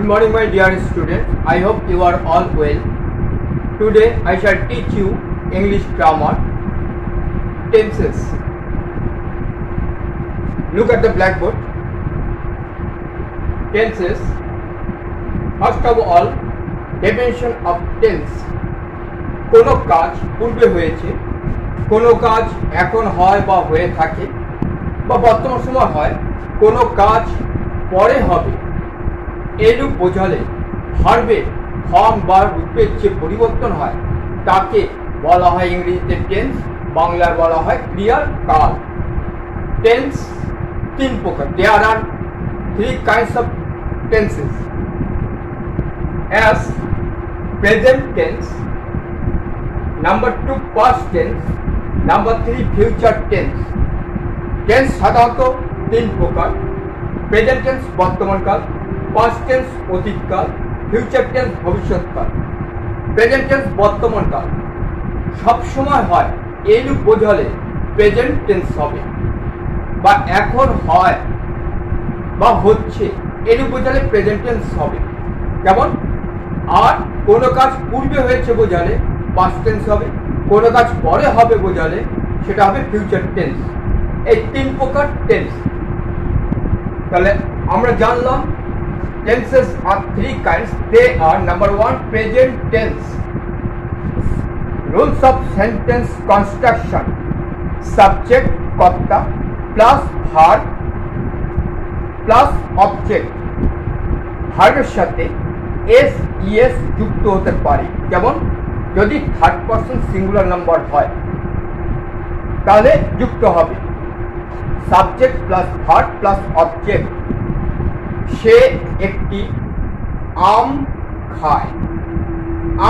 morning, my dear students. I hope you are all well. Today I shall teach you English grammar tenses. Look at the blackboard. Tenses. First of all, definition of tense. কোনো কাজ পূর্বে হয়েছে, কোনো কাজ এখন হয় বা হয়ে থাকে বা বর্তমান সময় হয়, কোনো কাজ পরে হবে, এরূপ বোঝালে ভার্বের ফর্ম বা রূপের যে পরিবর্তন হয় তাকে বলা হয় ইংরেজিতে টেন্স, বাংলায় বলা হয় ক্রিয়ার কাল। টেন্স তিন প্রকার। There are three kinds of tenses as present tense, number 2 past tense, number 3 future tense. Tense সাধারণত তিন প্রকার। প্রেজেন্ট টেন্স বর্তমানকাল, পাস্ট টেন্স অতীতকাল, ফিউচার টেন্স ভবিষ্যৎকাল। প্রেজেন্ট টেন্স বর্তমানকাল সবসময় হয়, এইরূপ বোঝালে প্রেজেন্ট টেন্স হবে, বা এখন হয় বা হচ্ছে এরূপ বোঝালে প্রেজেন্ট টেন্স হবে। কেমন? আর কোনো কাজ পূর্বে হয়েছে বোঝালে পাস্ট টেন্স হবে, কোনো কাজ পরে হবে বোঝালে সেটা হবে ফিউচার টেন্স। এই তিন প্রকার টেন্স। তাহলে আমরা জানলাম tenses are three kinds. They are number 1 present tense. Rules of sentence construction: subject কর্তা plus verb plus object। ভার্বের সাথে এস ইএস যুক্ত হতে পারে। যেমন যদি থার্ড পারসন সিঙ্গুলার নাম্বার হয় তাহলে যুক্ত হবে subject plus verb plus object. সে একটি আম খায়,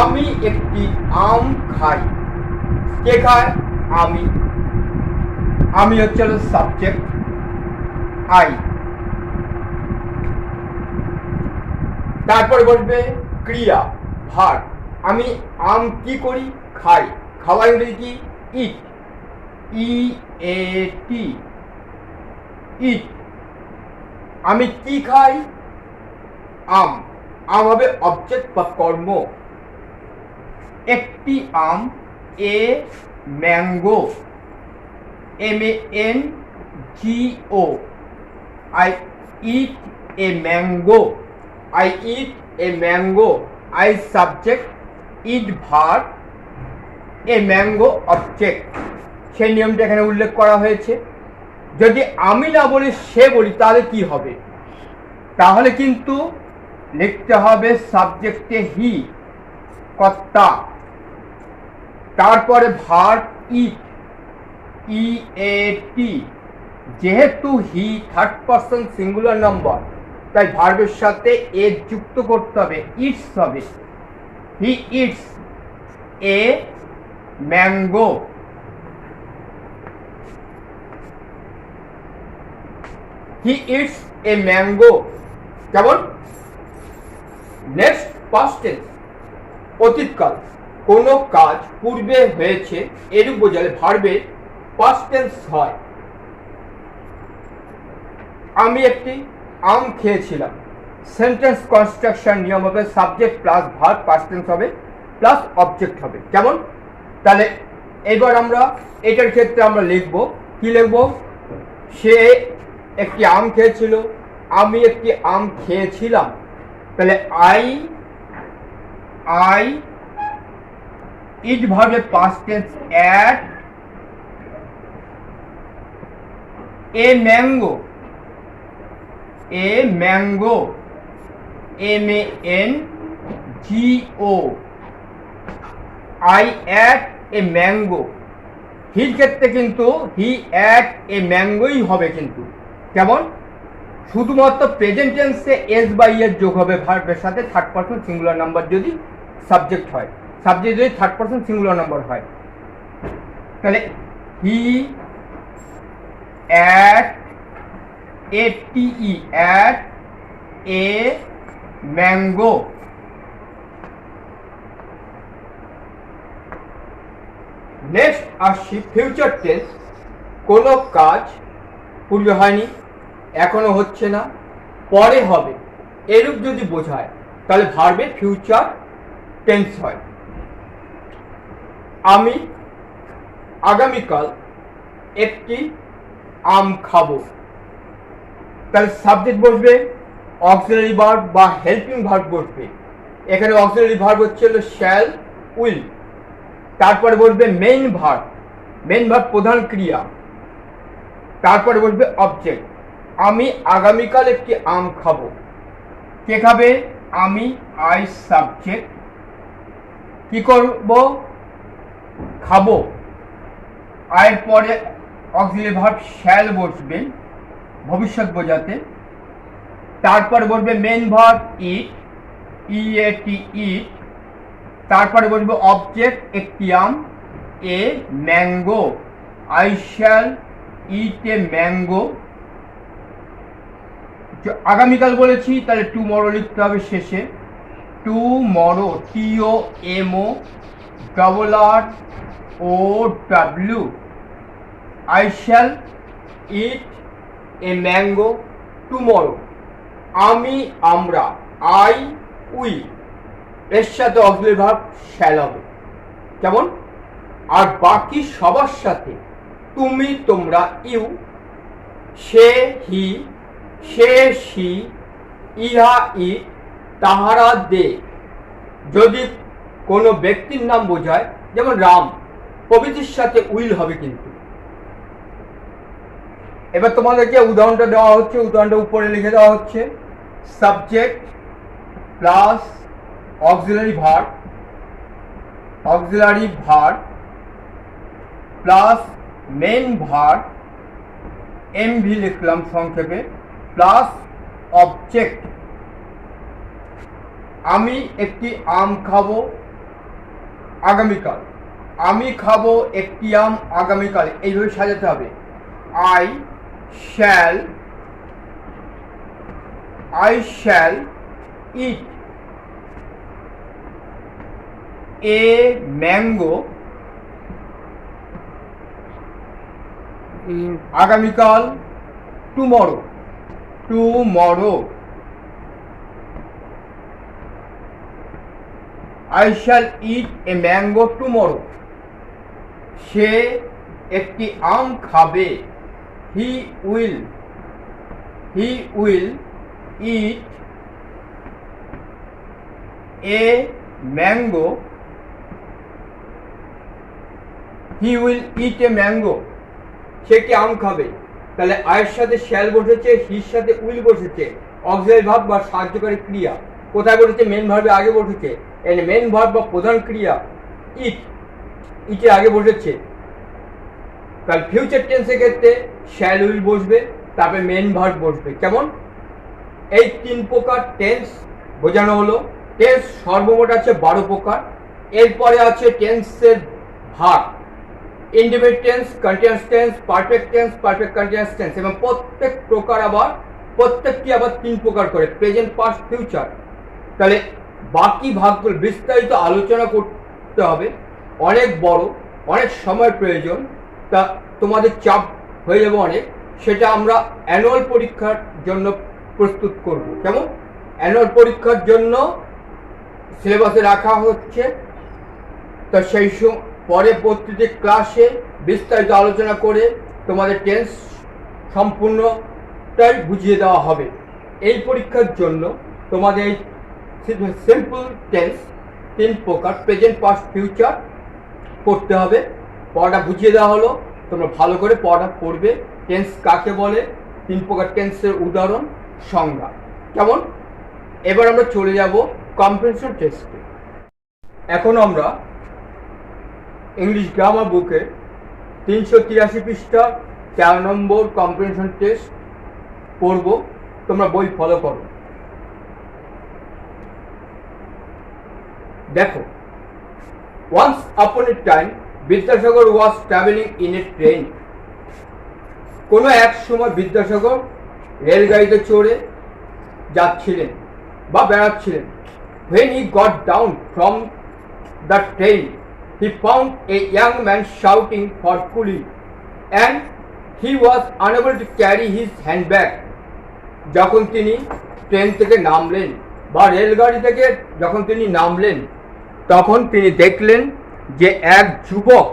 আমি একটি আম খাই। কে খায়? আমি। আমি হচ্ছে সাবজেক্ট, আই। তারপরে বলবে ক্রিয়া, ভার্ব। আমি আম কি করি? খাই। খাওয়া ইংরেজি কি? ইট, ইএটি, ইট। আমি কি খাই? আম। আম হবে অবজেক্ট বা কর্ম। একটি আম, a mango, MANGO। I eat a mango, I eat a mango। I subject, eat verb, a mango object। সেই নিয়মটা এখানে উল্লেখ করা হয়েছে। যদি আমি না বলি সে বলি তাহলে কি হবে? তাহলে কিন্তু লিখতে হবে সাবজেক্টে হি, কর্তা, তারপরে ভার্ব ইট, ইএটি। যেহেতু he third person singular number তাই ভার্বের সাথে এ যুক্ত করতে হবে, ইটস হবে। He eats a mango. He eats a mango। কেমন? নেক্সট পাস্ট টেন্স, অতীতকাল। কোনো কাজ পূর্বে হয়েছে এরূপ বোঝালে ভার্বের পাস্ট টেন্স হয়। আমি একটি আম খেয়েছিলাম। সেন্টেন্স কনস্ট্রাকশন নিয়ম হবে subject plus verb, past tense হবে প্লাস অবজেক্ট হবে। কেমন? তাহলে এবার আমরা এটার ক্ষেত্রে আমরা লিখব, কি লিখব? সে একটি আম খেয়েছিল, আমি একটি আম খেয়েছিলাম। তাহলে আই ইট ভাবে past tense ate a mango, MANGO। I ate a mango. হির ক্ষেত্রে কিন্তু হি অ্যাট এ ম্যাঙ্গোই হবে। কিন্তু কেমন? শুধুমাত্র প্রেজেন্ট টেন্সে এস বা ইয়ের যোগ হবে ভার্বের সাথে থার্ড পারসন সিঙ্গুলার নাম্বার যদি সাবজেক্ট হয়, সাবজেক্ট যদি থার্ড পারসন সিঙ্গুলার নাম্বার হয়। তাহলে হি at ATE at a mango. Next আসছি ফিউচার টেন্স। কোনো কাজ পূর্বে হয়নি, এখনো হচ্ছে না, পরে হবে, এরূপ যদি বোঝায় তাহলে ভার্বের ফিউচার টেন্স হয়। আমি আগামীকাল একটি আম খাবো, তাহলে সাবজেক্ট বসবে, অক্সিলারি ভার্ব বা হেল্পিং ভার্ব বসবে। এখানে অক্সিলারি ভার্ব হচ্ছে হলো শ্যাল, উইল। তারপরে বসবে মেইন ভার্ব, মেইন ভার্ব প্রধান ক্রিয়া। তারপরে বসবে অবজেক্ট। আমি আগামীকাল একটি আম খাবো। কে খাবে? আমি, আই সাবজেক্ট। কি করব? খাবো। আয়ের পরে অক্সিলারি ভার্ব শ্যাল বসবে ভবিষ্যৎ বোঝাতে। তারপরে বসবে main verb eat, e a t eat. তারপরে বসবে অবজেক্ট একটি আম, a mango, I shall eat a mango. আগামীকাল বলেছি তাহলে টুমরো লিখতে হবে শেষে। Tomorrow, t o m o double r o ডাব্লিউ। I shall eat a mango tomorrow. আমি, আমরা, আই, উই, এর সাথে অক্সিলারি ভার্ব শ্যাল হবে। কেমন? আর বাকি সবার সাথে তুমি, তোমরা, you, say, he, say, C, ইহা, ই, তাহারা, দে। যদি কোনো ব্যক্তির নাম বোঝায়, যেমন রাম, প্রভৃতির সাথে উইল হবে কিন্তু। এবার তোমাদেরকে উদাহরণটা দেওয়া হচ্ছে, উদাহরণটা উপরে লিখে দেওয়া হচ্ছে। Subject plus auxiliary verb, auxiliary verb plus main verb, MV লিখলাম সংক্ষেপে, প্লাস অবজেক্ট। আমি একটি আম খাবো আগামীকাল। আমি খাবো একটি আম আগামীকাল, এইভাবে সাজাতে হবে। I shall eat a mango আগামীকাল, tomorrow. I shall eat a mango tomorrow. সে একটি আম খাবে। He will eat a mango. He will eat a mango. সে কি আম খাবে? তাহলে আয়ের সাথে শ্যাল বসেছে, হির সাথে উইল বসেছে, অক্সিলারি ভার্ব বা সাহায্যকারী ক্রিয়া কোথায় বসেছে? মেন ভার্বে আগে বসেছে। এই মেন ভার্ব বা প্রধান ক্রিয়া ইটের আগে বসেছে। তাহলে ফিউচার টেন্সের ক্ষেত্রে শ্যাল উইল বসবে, তারপরে মেন ভার্ব বসবে। কেমন? এই 3 প্রকার টেন্স বোঝানো হলো। টেন্স সর্বমোট আছে 12 প্রকার। এরপরে আছে টেন্সের ভাগ, indefinite tense, continuous tense, perfect tense, perfect continuous tense, এবং প্রত্যেক প্রকার আবার প্রত্যেকটি আবার 3 প্রকার করে, প্রেজেন্ট, পাস্ট, ফিউচার। তাহলে বাকি ভাগগুলো বিস্তারিত আলোচনা করতে হবে, অনেক বড়, অনেক সময় প্রয়োজন, তা তোমাদের চাপ হয়ে যাবে অনেক। সেটা আমরা অ্যানুয়াল পরীক্ষার জন্য প্রস্তুত করব। কেমন? অ্যানুয়াল পরীক্ষার জন্য সিলেবাসে রাখা হচ্ছে। তা সেই পরে প্রতিটি ক্লাসে বিস্তারিত আলোচনা করে তোমাদের টেন্স সম্পূর্ণটাই বুঝিয়ে দেওয়া হবে। এই পরীক্ষার জন্য তোমাদের সিম্পল টেন্স 3 প্রকার, প্রেজেন্ট, পাস্ট, ফিউচার করতে হবে। পড়াটা বুঝিয়ে দেওয়া হলো, তোমরা ভালো করে পড়াটা পড়বে। টেন্স কাকে বলে, 3 প্রকার টেন্সের উদাহরণ, সংজ্ঞা। কেমন? এবার আমরা চলে যাব কম্প্রিহেনশন টেস্টে। এখন আমরা ইংলিশ গ্রামার বুকে 383 পৃষ্ঠা 4 নম্বর কম্প্রিহেনশন টেস্ট পড়ব। তোমরা বই ফলো করো। দেখো, once upon a time Vidyasagar was traveling in a train. কোনো এক সময় বিদ্যাসাগর রেলগাড়িতে চড়ে যাচ্ছিলেন বা বেড়াচ্ছিলেন। When he got down from the train, he found a young man shouting for coolie, and he was unable to carry his handbag. যখন তিনি train থেকে নামলেন বা রেলগাড়ি থেকে যখন তিনি নামলেন, তখন তিনি দেখলেন যে এক যুবক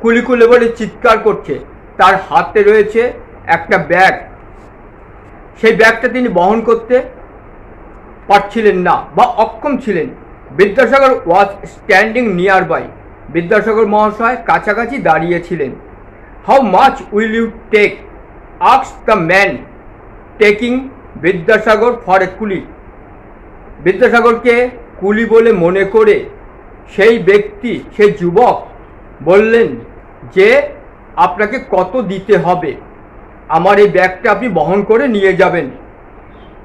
কুলিকুলে বলে চিৎকার করছে। তার হাতে রয়েছে একটা ব্যাগ। সেই ব্যাগটা তিনি বহন করতে পারছিলেন না বা অক্ষম ছিলেন। Vidyasagar was standing near by. Vidyasagar মহাশয় কাছাকাছি দাঁড়িয়েছিলেন। How much will you take, ask the man taking Vidyasagar for a coolie. বিদ্যাসাগরকে কুলি বলে মনে করে সেই ব্যক্তি, সেই যুবক বললেন যে আপনাকে কত দিতে হবে, আমার এই ব্যাগটা আপনি বহন করে নিয়ে যাবেন।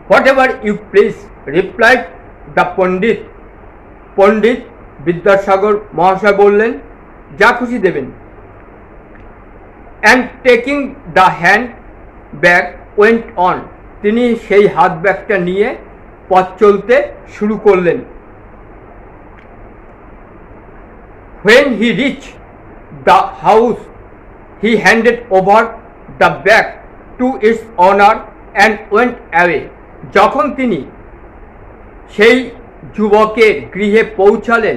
Whatever you please, replied the pandit. Pandit Vidyasagar মহাশয় বললেন, যা খুশি দেবেন। And taking the hand bag went on. তিনি সেই হাত ব্যাগটা নিয়ে পথ চলতে শুরু করলেন। When he reached the house, he handed over the bag to its owner and went away. যখন তিনি সেই যুবকের গৃহে পৌঁছালেন,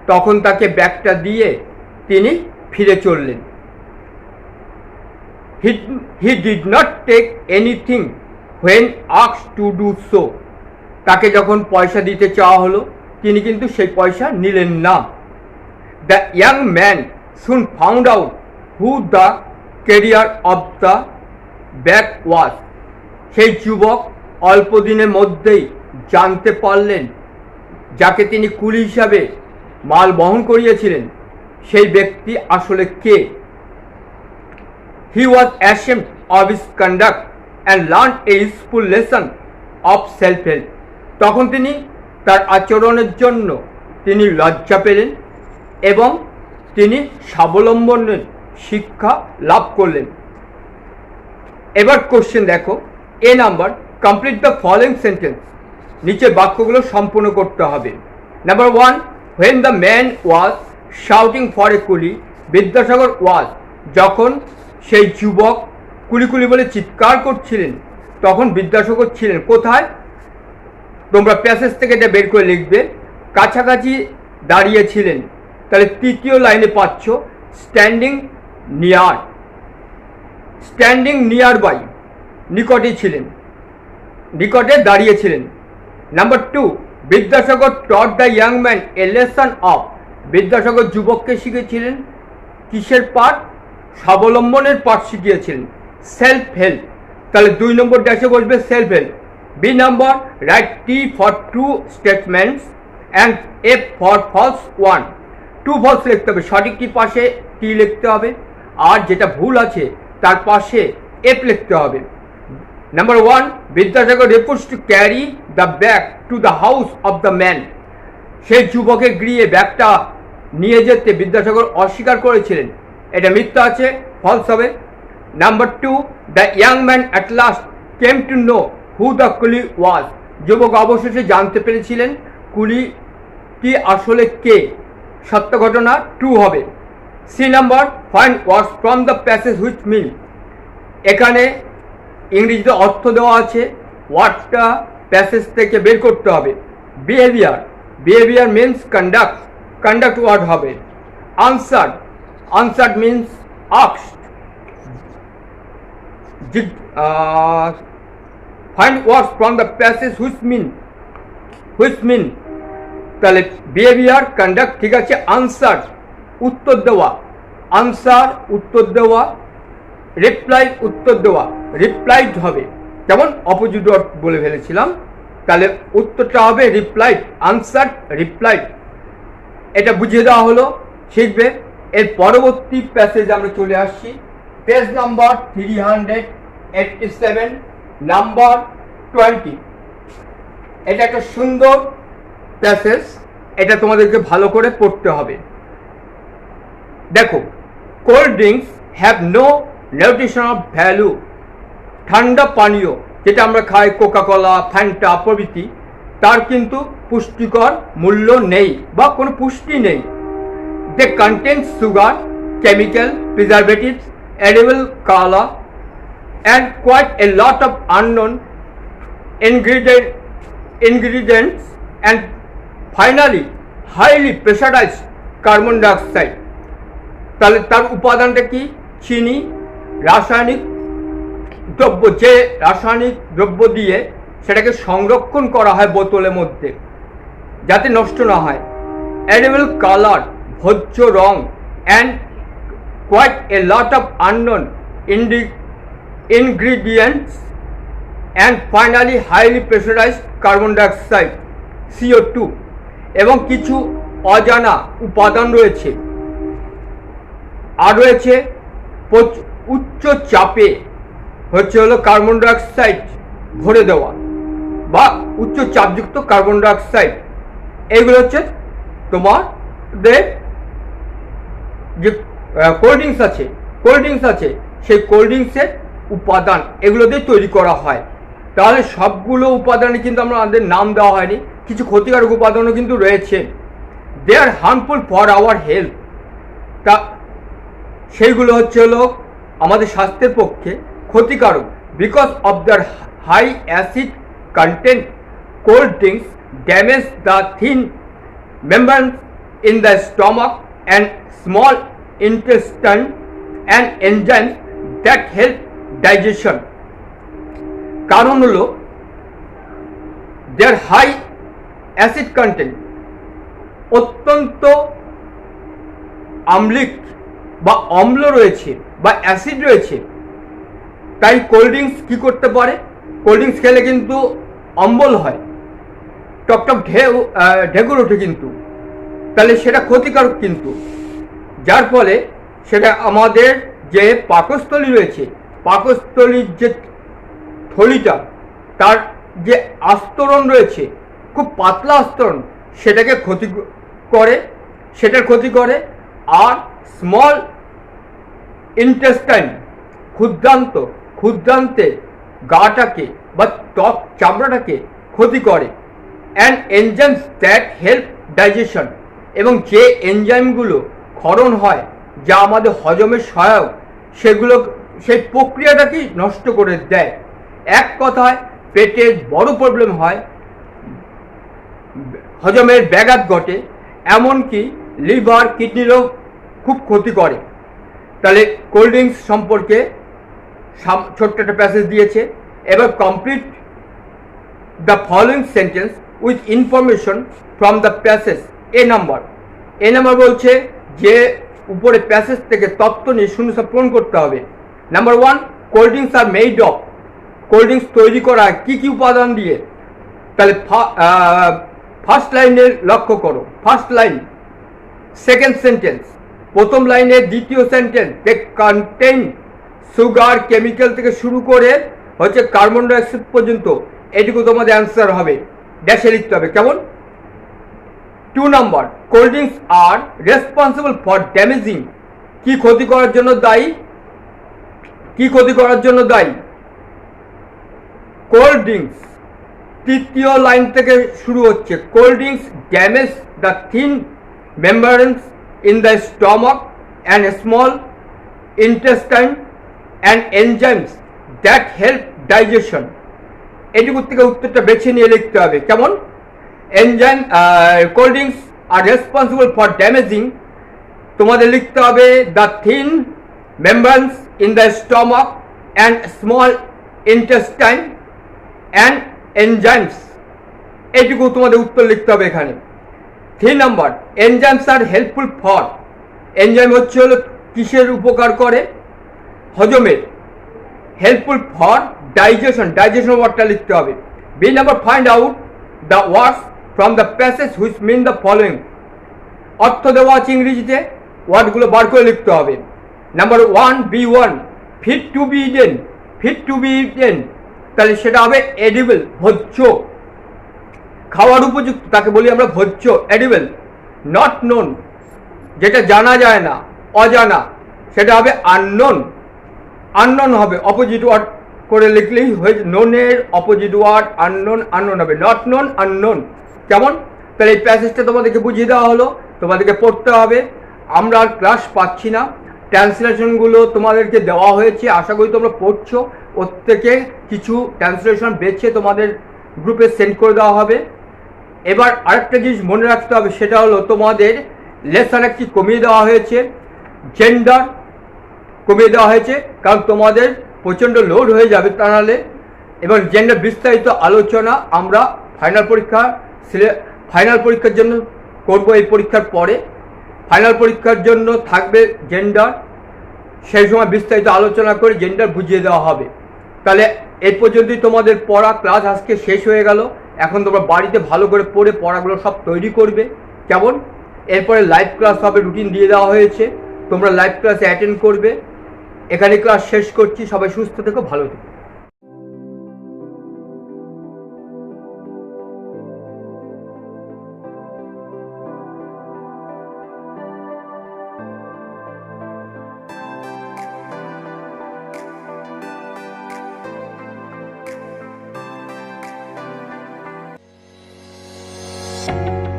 তখন তাকে ব্যাগটা দিয়ে তিনি ফিরে চললেন। He did not take anything when asked to do so. তাকে যখন পয়সা দিতে চাওয়া হলো, তিনি কিন্তু সেই পয়সা নিলেন না। The young man soon found out who the carrier of the bag was. সেই যুবক অল্প দিনের মধ্যেই জানতে পারলেন যাকে তিনি কুলি হিসাবে মাল বহন করিয়েছিলেন, সেই ব্যক্তি আসলে কে। He was ashamed of his conduct and learned a useful lesson of self-help. তখন তিনি তার আচরণের জন্য তিনি লজ্জা পেলেন এবং তিনি স্বাবলম্বনের শিক্ষা লাভ করলেন। এবার কোশ্চেন দেখো, এ number, complete the following sentence. নিচের বাক্যগুলো সম্পূর্ণ করতে হবে। Number 1, when the man was shouting for a coolie, Vidyasagar ওয়াজ, যখন সেই যুবক কুলি বলে চিৎকার করছিলেন, তখন বিদ্যাসাগর ছিলেন কোথায়? তোমরা প্যাসেজ থেকে এটা বের করে লিখবে। কাছাকাছি দাঁড়িয়েছিলেন। তাহলে তৃতীয় লাইনে পাচ্ছ standing near. Standing near by, নিকটে ছিলেন, নিকটে দাঁড়িয়েছিলেন। Number 2, Vidyasagar taught the young man a lesson of. Vidyasagar যুবককে শিখেছিলেন কিসের পাঠ? স্বাবলম্বনের পাঠ শিখিয়েছিলেন, সেলফ হেল্প। তাহলে 2 নম্বর ড্যাশে বসবে self help. B number, write T for true statements and F for false one. True false লিখতে হবে, সঠিকটির পাশে টি লিখতে হবে, আর যেটা ভুল আছে তার পাশে এফ লিখতে হবে। Number 1, Vidyasagar refuse to carry the bag to the house of the man. সেই যুবকের গৃহে ব্যাগটা নিয়ে যেতে বিদ্যাসাগর অস্বীকার করেছিলেন, এটা মিথ্যা আছে, ফলস হবে। Number 2, the young man at last came to know who the কুলি ওয়াজ। যুবক অবশেষে জানতে পেরেছিলেন কুলিটি আসলে কে, সত্য ঘটনা, ট্রু হবে। C number, find words from the passage which mean. এখানে ইংরেজিতে অর্থ দেওয়া আছে, ওয়ার্ডটা প্যাসেজ থেকে বের করতে হবে। Behaviour, behaviour means conduct, conduct word হবে। Answer, answer means asked. Find words from the passage which mean, তাহলে বিহেভিয়ার, কন্ডাক্ট, ঠিক আছে। আনসার, উত্তর দেওয়া, আনসার উত্তর দেওয়া, রিপ্লাই উত্তর দেওয়া, রিপ্লাইড হবে, যেমন অপোজিট ওয়ার্ড বলে ফেলেছিলাম। তাহলে উত্তরটা হবে রিপ্লাইড, আনসার রিপ্লাইড। এটা বুঝিয়ে দেওয়া হলো, শিখবে। এর পরবর্তী প্যাসেজ আমরা চলে আসছি, পেজ নাম্বার 387, নাম্বার 20। এটা একটা সুন্দর প্যাসেজ, এটা তোমাদেরকে ভালো করে পড়তে হবে। দেখো, cold drinks have no nutritional value. ঠান্ডা পানীয় যেটা আমরা খাই, কোকাকোলা, ফ্যান্টা প্রভৃতি, তার কিন্তু পুষ্টিকর মূল্য নেই বা কোনো পুষ্টি নেই। They contain sugar, chemical, preservatives, edible colour and quite a lot of unknown ingredients, and finally highly pressurized carbon dioxide. তাহলে তার উপাদানটা কি? চিনি, রাসায়নিক দ্রব্য, যে রাসায়নিক দ্রব্য দিয়ে সেটাকে সংরক্ষণ করা হয় বোতলের মধ্যে যাতে নষ্ট না হয়, edible color, ভোজ্য রং, and quite a lot of unknown ingredients, and finally highly pressurized carbon dioxide CO2, এবং কিছু অজানা উপাদান রয়েছে। আর রয়েছে উচ্চ চাপে হলো কার্বন ডাইঅক্সাইড ভরে দেওয়া বা উচ্চ চাপযুক্ত কার্বন ডাইঅক্সাইড। এইগুলো হচ্ছে তোমাদের যে কোল্ড ড্রিঙ্কস আছে সেই কোল্ড ড্রিঙ্কসের উপাদান, এগুলো দিয়ে তৈরি করা হয়। তাহলে সবগুলো উপাদানে কিন্তু আমাদের নাম দেওয়া হয়নি, কিছু ক্ষতিকারক উপাদানও কিন্তু রয়েছে। They are harmful for our health, তা সেইগুলো হলো আমাদের স্বাস্থ্যের পক্ষে ক্ষতিকারক। Because of their high acid content, cold drinks damage the thin membrane in the stomach and small intestine and enzymes that help digestion. কারণ হলো their high acid content, অত্যন্ত আম্লিক বা অম্ল রয়েছে বা অ্যাসিড রয়েছে। তাই কোল্ড ড্রিঙ্কস কী করতে পারে? কোল্ড ড্রিঙ্কস খেলে কিন্তু অম্বল হয়, টকটক ঢেকুর ওঠে কিন্তু, তাহলে সেটা ক্ষতিকারক কিন্তু, যার ফলে সেটা আমাদের যে পাকস্থলী রয়েছে, পাকস্থলীর যে থলিটা, তার যে আস্তরণ রয়েছে, খুব পাতলা আস্তরণ, সেটাকে ক্ষতি করে। আর স্মল ইন্টেস্টাইন, ক্ষুদ্রান্তে গাটাকে বা ত্বক চামড়াটাকে ক্ষতি করে। And enzymes that help digestion, এবং যে এনজাইমগুলো ক্ষরণ হয় যা আমাদের হজমের সহায়ক, সেই প্রক্রিয়াটাকেই নষ্ট করে দেয়। এক কথায় পেটের বড় প্রবলেম হয়, হজমের ব্যাঘাত ঘটে, এমনকি লিভার কিডনিরও খুব ক্ষতি করে। তাহলে কোল্ড ড্রিঙ্কস সম্পর্কে ছোট্ট একটা প্যাসেজ দিয়েছে। এবার complete the following sentence with information from the passage. A number বলছে যে উপরে প্যাসেজ থেকে তথ্য নিয়ে শূন্যস্থান পূরণ করতে হবে। Number 1, cold drinks are made of. Cold drinks তৈরি করা কি কি উপাদান দিয়ে? তাহলে ফার্স্ট লাইনের লক্ষ্য করো, ফার্স্ট লাইন। সেকেন্ড সেন্টেন্স, প্রথম লাইনের দ্বিতীয় সেন্টেন্স, দে কন্টেইন সুগার, কেমিক্যাল থেকে শুরু করে হচ্ছে কার্বন ডাইঅক্সাইড পর্যন্ত, এটুকু তোমাদের অ্যান্সার হবে, ড্যাশে লিখতে হবে। কেমন? 2 number, cold drinks are responsible for damaging. কি ক্ষতি করার জন্য দায়ী? কোল্ড ড্রিঙ্কস, তৃতীয় লাইন থেকে শুরু হচ্ছে, cold drinks damage the thin membranes in the stomach and small intestine and enzymes that help digestion. এটুকু থেকে উত্তরটা বেছে নিয়ে লিখতে হবে। কেমন? Cold drinks are responsible for damaging, তোমাদের লিখতে হবে the thin membranes in the stomach and small intestine and enzymes. এইটুকু তোমাদের উত্তর লিখতে হবে এখানে। 3 number, enzymes are helpful for. Enzyme হলো কিসের উপকার করে? হজমের। হেল্পফুল ফর ডাইজেশন ওয়ার্ডটা লিখতে হবে। B number, find out the words from the passage which mean the following. অর্থ দেওয়া আছে ইংরেজিতে, ওয়ার্ডগুলো বার করে লিখতে হবে। Number 1, B1, fit to be eaten, তাহলে সেটা হবে এডিবল, ভোজ্য, খাওয়ার উপযুক্ত, তাকে বলি আমরা ভোজ্য, এডিবল। নট নোন, যেটা জানা যায় না, অজানা, সেটা হবে আননোন হবে, অপোজিট ওয়ার্ড করে লিখলেই হয়ে, নোনের অপোজিট ওয়ার্ড আননোন হবে, নট নোন, আননোন। কেমন? তাহলে এই প্যাসেজটা তোমাদেরকে বুঝিয়ে দেওয়া হলো, তোমাদেরকে পড়তে হবে। আমরা আর ক্লাস পাচ্ছি না, ট্রান্সলেশনগুলো তোমাদেরকে দেওয়া হয়েছে, আশা করি তোমরা পড়ছো। ওর থেকে কিছু ট্রান্সলেশন বেছে তোমাদের গ্রুপে সেন্ড করে দেওয়া হবে। এবার আরেকটা জিনিস মনে রাখতে হবে, সেটা হলো তোমাদের লেসন একটি কমিয়ে দেওয়া হয়েছে, জেন্ডার কমিয়ে দেওয়া হয়েছে, কারণ তোমাদের প্রচণ্ড লোড হয়ে যাবে তা নাহলে। এবং জেন্ডার বিস্তারিত আলোচনা আমরা ফাইনাল পরীক্ষার জন্য করব। এই পরীক্ষার পরে ফাইনাল পরীক্ষার জন্য থাকবে জেন্ডার, সেই সময় বিস্তারিত আলোচনা করে জেন্ডার বুঝিয়ে দেওয়া হবে। তাহলে এই পর্যন্তই তোমাদের পড়া ক্লাস আজকে শেষ হয়ে গেল। এখন তোমরা বাড়িতে ভালো করে পড়ে পড়াগুলো সব তৈরি করবে, কেমন? এরপরে লাইভ ক্লাস হবে, রুটিন দিয়ে দেওয়া হয়েছে, তোমরা লাইভ ক্লাসে অ্যাটেন্ড করবে। এখানে ক্লাস শেষ করছি, সবাই সুস্থ থেকো, ভালো থেকো। you